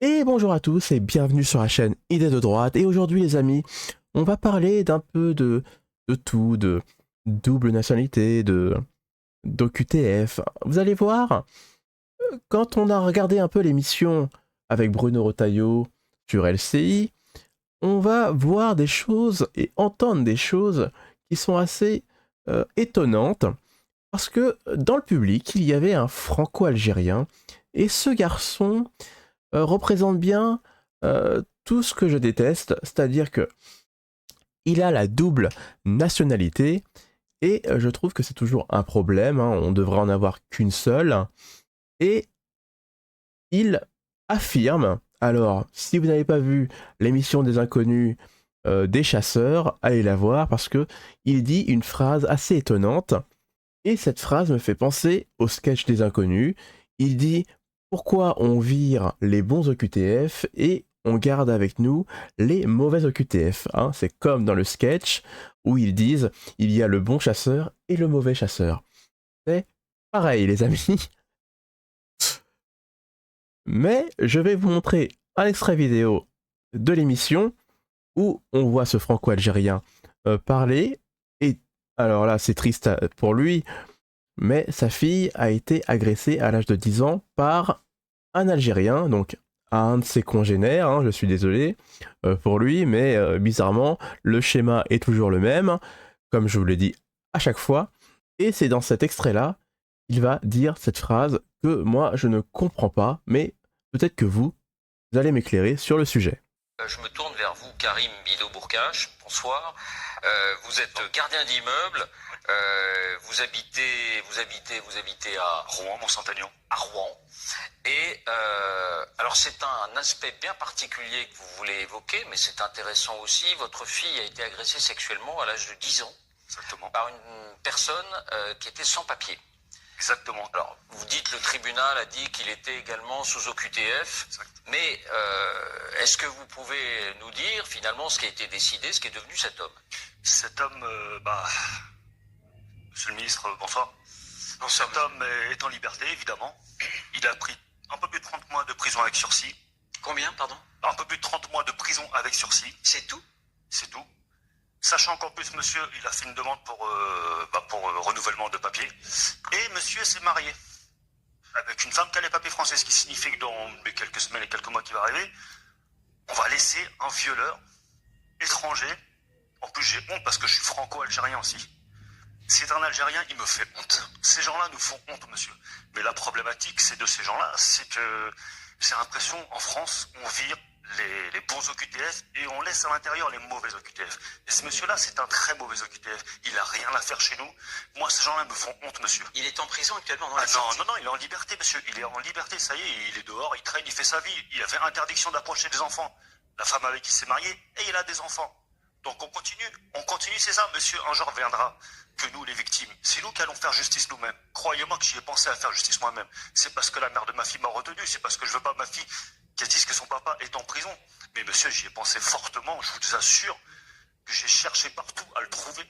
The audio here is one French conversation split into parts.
Et bonjour à tous et bienvenue sur la chaîne Idées de droite. Et aujourd'hui les amis, on va parler d'un peu de tout, de double nationalité, d'OQTF. Vous allez voir, quand on a regardé un peu l'émission avec Bruno Retailleau sur LCI, on va voir des choses et entendre des choses qui sont assez étonnantes. Parce que dans le public, il y avait un franco-algérien et ce garçon représente bien tout ce que je déteste, c'est-à-dire que il a la double nationalité et je trouve que c'est toujours un problème, hein, on devrait en avoir qu'une seule, et il affirme, alors si vous n'avez pas vu l'émission des inconnus des chasseurs, allez la voir parce que il dit une phrase assez étonnante, et cette phrase me fait penser au sketch des inconnus. Il dit pourquoi on vire les bons OQTF et on garde avec nous les mauvais OQTF, hein. C'est comme dans le sketch où ils disent il y a le bon chasseur et le mauvais chasseur. C'est pareil les amis. Mais je vais vous montrer un extrait vidéo de l'émission où on voit ce franco-algérien parler. Et alors là, c'est triste pour lui, mais sa fille a été agressée à l'âge de 10 ans par un Algérien, donc un de ses congénères, hein, je suis désolé pour lui, mais bizarrement, le schéma est toujours le même, comme je vous l'ai dit à chaque fois, et c'est dans cet extrait-là, il va dire cette phrase que moi je ne comprends pas, mais peut-être que vous allez m'éclairer sur le sujet. Je me tourne vers vous, Karim Bido-Bourcache. Bonsoir. Vous êtes gardien d'immeuble. Vous habitez à Rouen, Mont-Saint-Aignan. À Rouen. Et alors c'est un aspect bien particulier que vous voulez évoquer, mais c'est intéressant aussi. Votre fille a été agressée sexuellement à l'âge de 10 ans. Exactement. Par une personne qui était sans papier. Exactement. Alors, vous dites le tribunal a dit qu'il était également sous OQTF, exact. Mais est-ce que vous pouvez nous dire finalement ce qui a été décidé, ce qui est devenu cet homme? Cet homme, Monsieur le ministre, bonsoir. Bonsoir. Cet homme est en liberté, évidemment. Il a pris un peu plus de 30 mois de prison avec sursis. Combien, pardon? Un peu plus de 30 mois de prison avec sursis. C'est tout? C'est tout. Sachant qu'en plus, monsieur, il a fait une demande pour renouvellement de papier. Et monsieur s'est marié avec une femme qui a les papiers français, ce qui signifie que dans les quelques semaines et quelques mois qui vont arriver, on va laisser un violeur étranger. En plus, j'ai honte parce que je suis franco-algérien aussi. C'est un Algérien, il me fait honte. Ces gens-là nous font honte, monsieur. Mais la problématique, c'est de ces gens-là, c'est que j'ai l'impression, en France, on vire les bons OQTF et on laisse à l'intérieur les mauvais OQTF. Et ce monsieur-là, c'est un très mauvais OQTF. Il a rien à faire chez nous. Moi, ces gens-là me font honte, monsieur. Il est en prison actuellement dans la non, il est en liberté, monsieur. Il est en liberté, ça y est, il est dehors, il traîne, il fait sa vie. Il avait interdiction d'approcher des enfants. La femme avec qui il s'est marié, et il a des enfants. Donc on continue, c'est ça, monsieur. Un jour viendra que nous, les victimes, c'est nous qui allons faire justice nous-mêmes. Croyez-moi que j'y ai pensé à faire justice moi-même. C'est parce que la mère de ma fille m'a retenu, c'est parce que je veux pas ma fille qu'elle dise que son papa est en prison. Mais monsieur, j'y ai pensé fortement, je vous assure que j'ai cherché partout à le trouver.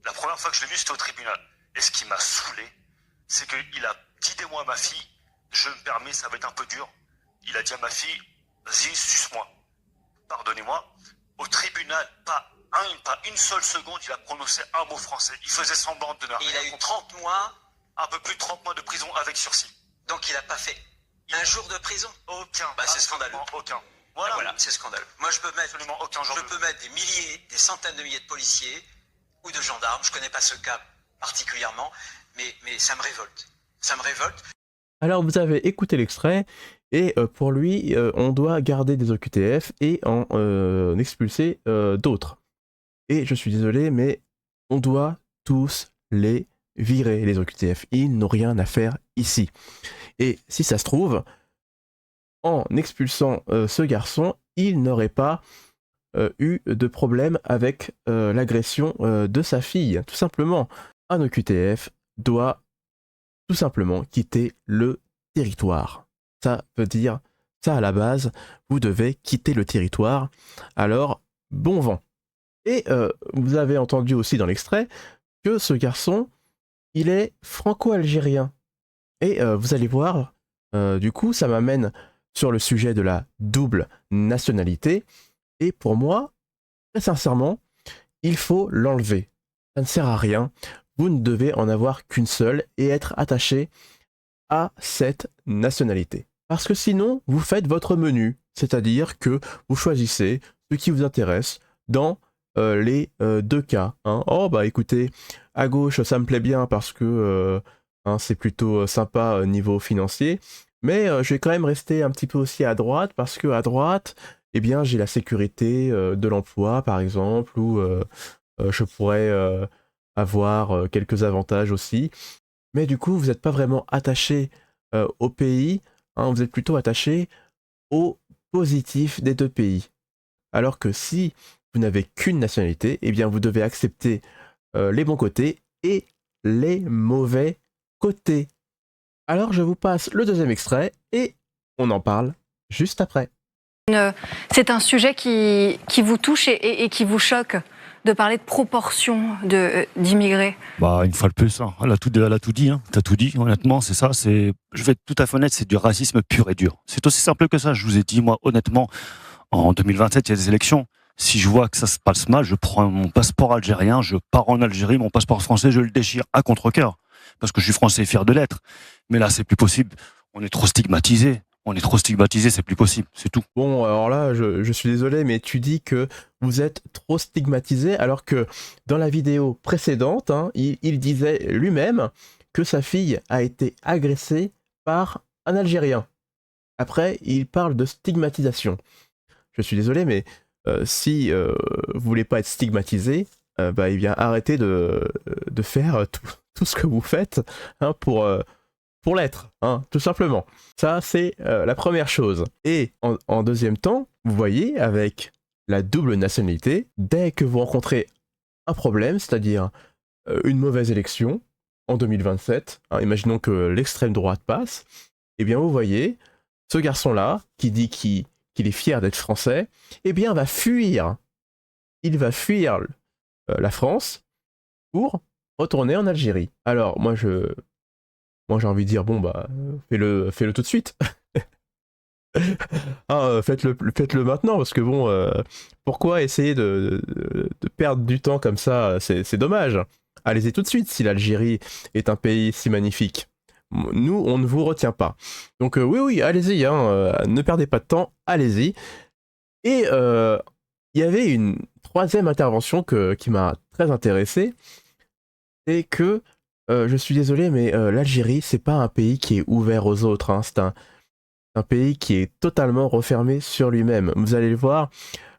La première fois que je l'ai vu, c'était au tribunal. Et ce qui m'a saoulé, c'est qu'il a dit des mots à ma fille, je me permets, ça va être un peu dur. Il a dit à ma fille, vas-y, suce-moi. Pardonnez-moi. Au tribunal, pas une seule seconde, il a prononcé un mot français. Il faisait semblant de ne rien. Il a eu 30 mois. Un peu plus de 30 mois de prison avec sursis. Donc il n'a pas fait un jour de prison? Aucun. C'est scandaleux. Aucun. Voilà, c'est scandaleux. Moi, je peux mettre absolument aucun jour. Je peux mettre des milliers, des centaines de milliers de policiers ou de gendarmes. Je connais pas ce cas particulièrement, mais ça me révolte. Ça me révolte. Alors vous avez écouté l'extrait, et pour lui, on doit garder des OQTF et en expulser d'autres. Et je suis désolé, mais on doit tous les virer, les OQTF. Ils n'ont rien à faire ici. Et si ça se trouve, en expulsant ce garçon, il n'aurait pas eu de problème avec l'agression de sa fille. Tout simplement, un OQTF doit tout simplement quitter le territoire. Ça veut dire, ça à la base, vous devez quitter le territoire. Alors, bon vent. Et vous avez entendu aussi dans l'extrait que ce garçon, il est franco-algérien. Et vous allez voir, du coup, ça m'amène sur le sujet de la double nationalité. Et pour moi, très sincèrement, il faut l'enlever. Ça ne sert à rien. Vous ne devez en avoir qu'une seule et être attaché à cette nationalité. Parce que sinon, vous faites votre menu, c'est-à-dire que vous choisissez ce qui vous intéresse dans les deux cas. Hein. Oh bah écoutez, à gauche ça me plaît bien parce que c'est plutôt sympa niveau financier, mais je vais quand même rester un petit peu aussi à droite parce que à droite, eh bien j'ai la sécurité de l'emploi par exemple, ou je pourrais avoir quelques avantages aussi. Mais du coup, vous n'êtes pas vraiment attaché au pays, hein, vous êtes plutôt attaché au positif des deux pays. Alors que si vous n'avez qu'une nationalité, eh bien vous devez accepter les bons côtés et les mauvais côtés. Alors je vous passe le deuxième extrait et on en parle juste après. C'est un sujet qui vous touche et qui vous choque de parler de proportion d'immigrés. Bah, une fois de plus, hein. Elle a tout dit, hein. T'as tout dit, honnêtement, c'est ça. Je vais être tout à fait honnête, c'est du racisme pur et dur. C'est aussi simple que ça. Je vous ai dit, moi, honnêtement, en 2027, il y a des élections. Si je vois que ça se passe mal, je prends mon passeport algérien, je pars en Algérie, mon passeport français, je le déchire à contre-cœur. Parce que je suis français et fier de l'être. Mais là, c'est plus possible. On est trop stigmatisés. C'est plus possible, c'est tout. Bon, alors là, je suis désolé, mais tu dis que vous êtes trop stigmatisé, alors que dans la vidéo précédente, hein, il disait lui-même que sa fille a été agressée par un Algérien. Après, il parle de stigmatisation. Je suis désolé, mais si vous voulez pas être stigmatisé, eh bien arrêtez de faire tout ce que vous faites hein, pour l'être, hein, tout simplement. Ça, c'est la première chose. Et en deuxième temps, vous voyez, avec la double nationalité, dès que vous rencontrez un problème, c'est-à-dire une mauvaise élection en 2027, hein, imaginons que l'extrême droite passe, eh bien vous voyez, ce garçon-là, qui dit qu'il est fier d'être français, eh bien va fuir. Il va fuir la France pour retourner en Algérie. Alors, moi j'ai envie de dire, bon bah, fais-le tout de suite. Faites-le maintenant, parce que bon, pourquoi essayer de perdre du temps comme ça, c'est dommage. Allez-y tout de suite si l'Algérie est un pays si magnifique. Nous, on ne vous retient pas. Donc oui, allez-y, hein, ne perdez pas de temps, allez-y. Et il y avait une troisième intervention qui m'a très intéressé, c'est que je suis désolé, mais l'Algérie, c'est pas un pays qui est ouvert aux autres. Hein. C'est un pays qui est totalement refermé sur lui-même. Vous allez le voir,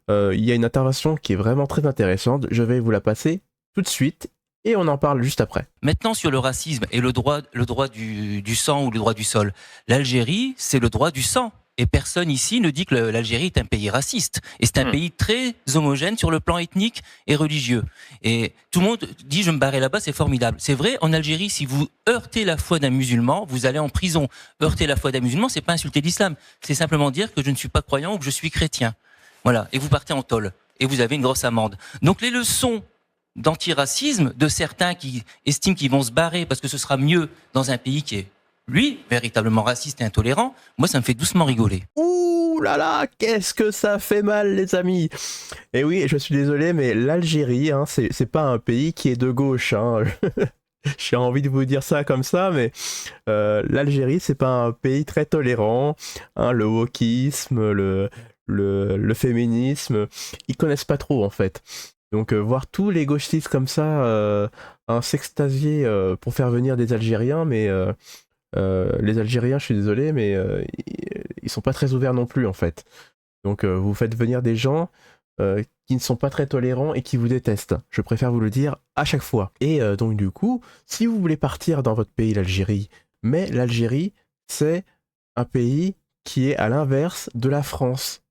il y a une intervention qui est vraiment très intéressante. Je vais vous la passer tout de suite et on en parle juste après. Maintenant, sur le racisme et le droit du sang ou le droit du sol, l'Algérie, c'est le droit du sang. Et personne ici ne dit que l'Algérie est un pays raciste. Et c'est un pays très homogène sur le plan ethnique et religieux. Et tout le monde dit, je me barrais là-bas, c'est formidable. C'est vrai, en Algérie, si vous heurtez la foi d'un musulman, vous allez en prison. Heurter la foi d'un musulman, c'est pas insulter l'islam. C'est simplement dire que je ne suis pas croyant ou que je suis chrétien. Voilà. Et vous partez en tôle. Et vous avez une grosse amende. Donc les leçons d'antiracisme de certains qui estiment qu'ils vont se barrer parce que ce sera mieux dans un pays qui est lui, véritablement raciste et intolérant, moi, ça me fait doucement rigoler. Ouh là là, qu'est-ce que ça fait mal, les amis. Et oui, je suis désolé, mais l'Algérie, hein, c'est pas un pays qui est de gauche. Hein. J'ai envie de vous dire ça comme ça, mais l'Algérie, c'est pas un pays très tolérant. Hein, le wokisme, le féminisme, ils connaissent pas trop, en fait. Donc voir tous les gauchistes comme ça s'extasier pour faire venir des Algériens, mais... les Algériens, je suis désolé, mais ils sont pas très ouverts non plus en fait. Donc vous faites venir des gens qui ne sont pas très tolérants et qui vous détestent. Je préfère vous le dire à chaque fois. Et donc du coup, si vous voulez partir dans votre pays, l'Algérie, mais l'Algérie, c'est un pays qui est à l'inverse de la France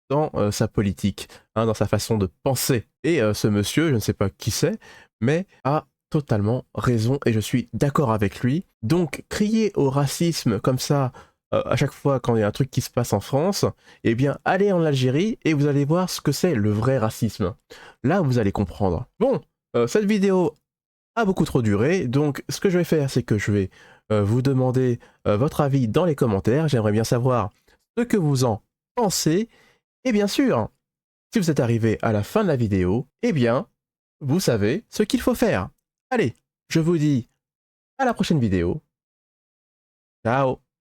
dans sa politique, hein, dans sa façon de penser. Et ce monsieur, je ne sais pas qui c'est, mais a totalement raison et je suis d'accord avec lui. Donc crier au racisme comme ça à chaque fois quand il y a un truc qui se passe en France, eh bien allez en Algérie et vous allez voir ce que c'est le vrai racisme. Là vous allez comprendre. Bon, cette vidéo a beaucoup trop duré, donc ce que je vais faire c'est que je vais vous demander votre avis dans les commentaires. J'aimerais bien savoir ce que vous en pensez. Et bien sûr, si vous êtes arrivé à la fin de la vidéo, eh bien, vous savez ce qu'il faut faire. Allez, je vous dis à la prochaine vidéo. Ciao!